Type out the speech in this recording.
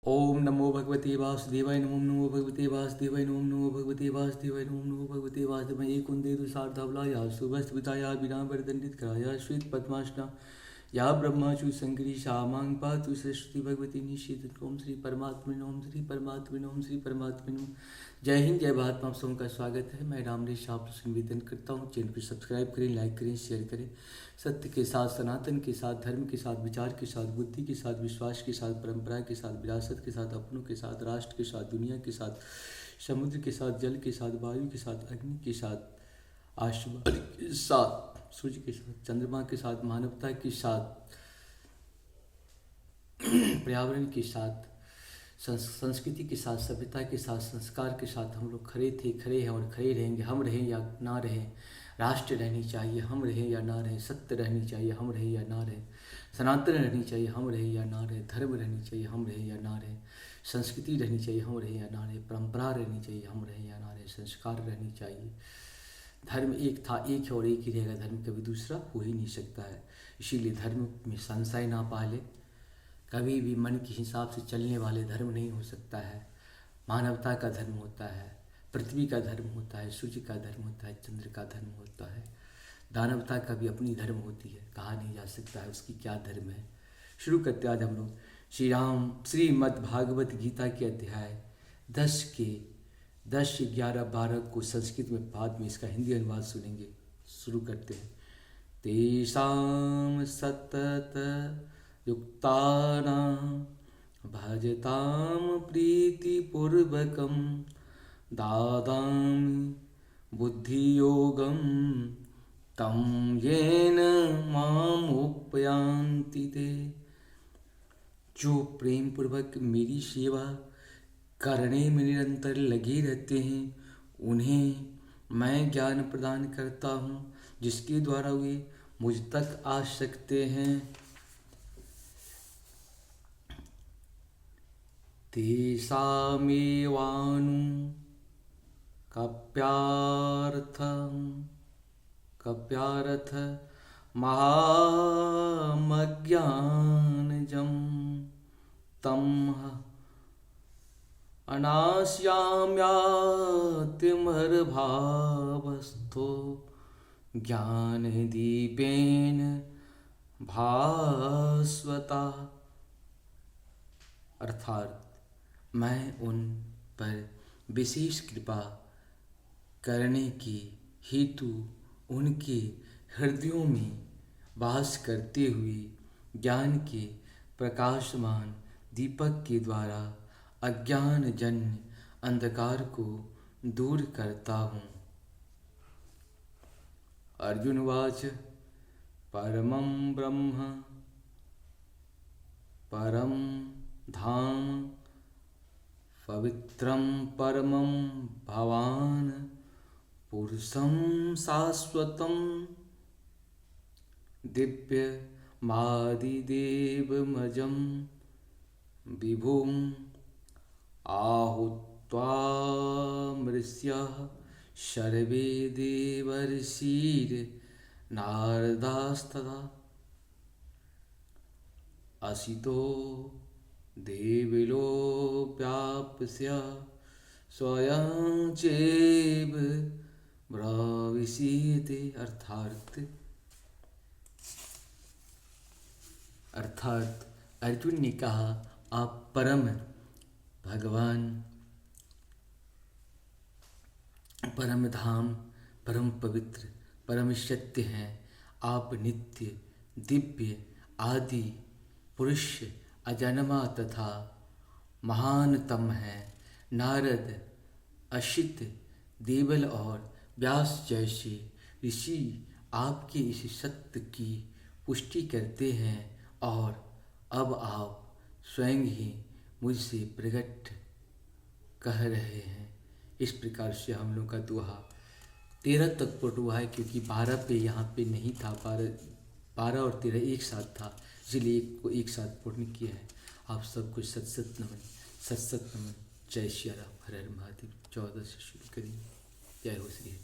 ओम नमो भगवते वासुदेवाय नमो नमो भगवते वासुदेवाय नमो नमो भगवते वासुदेवाय नमो नमो भगवते वासुदेवाय कुंदे तुषारधवलाया सुभस्विताया विना वरदंडित कराया श्वेत पद्मासना या ब्रह्माचु संकरी शामांग पातु सरस्वती भगवती निषेध। ओम श्री परमात्मने ओम श्री परमात्मने ओम श्री परमात्मने। जय हिंद जय भारत। आप सबों का स्वागत है। मैं रामरेश आप से निवेदन करता हूँ, चैनल को सब्सक्राइब करें, लाइक करें, शेयर करें। सत्य के साथ, सनातन के साथ, धर्म के साथ, विचार के साथ, बुद्धि के साथ, विश्वास के साथ, परंपरा के साथ, विरासत के साथ, अपनों के साथ, राष्ट्र के साथ, दुनिया के साथ, समुद्र के साथ, जल के साथ, वायु के साथ, अग्नि के साथ, आसमान के साथ, सूर्य के साथ, चंद्रमा के साथ, मानवता के साथ, पर्यावरण के साथ, संस्कृति के साथ, सभ्यता के साथ, संस्कार के साथ हम लोग खड़े थे, खड़े हैं और खड़े रहेंगे। हम रहें या ना रहें, राष्ट्र रहनी चाहिए, हम रहें या ना रहें, सत्य रहनी चाहिए, हम रहें या ना रहें, सनातन रहनी चाहिए, हम रहें या ना रहें, धर्म रहनी चाहिए, हम रहें या ना रहें, संस्कृति रहनी चाहिए, हम रहें या ना रहें, परंपरा रहनी चाहिए, हम रहें या ना रहें, संस्कार रहनी चाहिए। धर्म एक था, एक है और एक ही रहेगा। धर्म कभी दूसरा हो ही नहीं सकता है। इसीलिए धर्म में संशय ना पाले। कभी भी मन के हिसाब से चलने वाले धर्म नहीं हो सकता है। मानवता का धर्म होता है, पृथ्वी का धर्म होता है, सूर्य का धर्म होता है, चंद्र का धर्म होता है। दानवता का भी अपनी धर्म होती है, कहा नहीं जा सकता है उसकी क्या धर्म है। शुरू करते आज हम लोग श्रीमद् भागवत गीता के अध्याय 10 के 10, 11, 12 को संस्कृत में, बाद में इसका हिंदी अनुवाद सुनेंगे। शुरू करते हैं। तेषां सतत युक्तानां भजतां प्रीतिपूर्वकं दादामि बुद्धियोगं तं येन मामुपयान्ति ते। जो प्रेम पूर्वक मेरी सेवा करने में निरंतर लगे रहते हैं, उन्हें मैं ज्ञान प्रदान करता हूँ, जिसके द्वारा वे मुझ तक आ सकते हैं। तेषामेवानु कप्यार्थ महामज्ञानजं तम् अनास्याम्यातिमर्भावस्थो ज्ञानदीपेन भास्वता। अर्थात मैं उन पर विशेष कृपा करने की हेतु उनके हृदयों में वास करते हुए ज्ञान के प्रकाशमान दीपक के द्वारा अज्ञान जन्य अंधकार को दूर करता हूँ। अर्जुन वाच परमं ब्रह्म परम धाम पवित्रं परमं भवान पुरुषं शाश्वतं दिव्यमादिदेवमजं विभुम् आहुत्वा मृष्यः सर्वे देवर्षिर्नारदास्तथा असितो देवलो व्याप्स्य स्वयं चैव ब्रवीषीति। अर्थात अर्जुन ने कहा, आप परम भगवान, परम धाम, परम पवित्र, परम सत्य हैं। आप नित्य, दिव्य, आदि पुरुष, अजन्मा तथा महानतम है। नारद, अशित, देवल और व्यास जैसे ऋषि आपके इस सत्य की पुष्टि करते हैं और अब आप स्वयं ही मुझसे प्रकट कह रहे हैं। इस प्रकार से हम लोग का दोहा 13 तक पढ़ हुआ है, क्योंकि 12 पे यहाँ पे नहीं था। 12 और 13 एक साथ था, इसलिए एक को एक साथ पूर्ण किया है। आप सबको सत सत नमन, सत सत नमन। जय श्री राम, हर हर महादेव। 14 से शुरू करेंगे। जय हो श्री।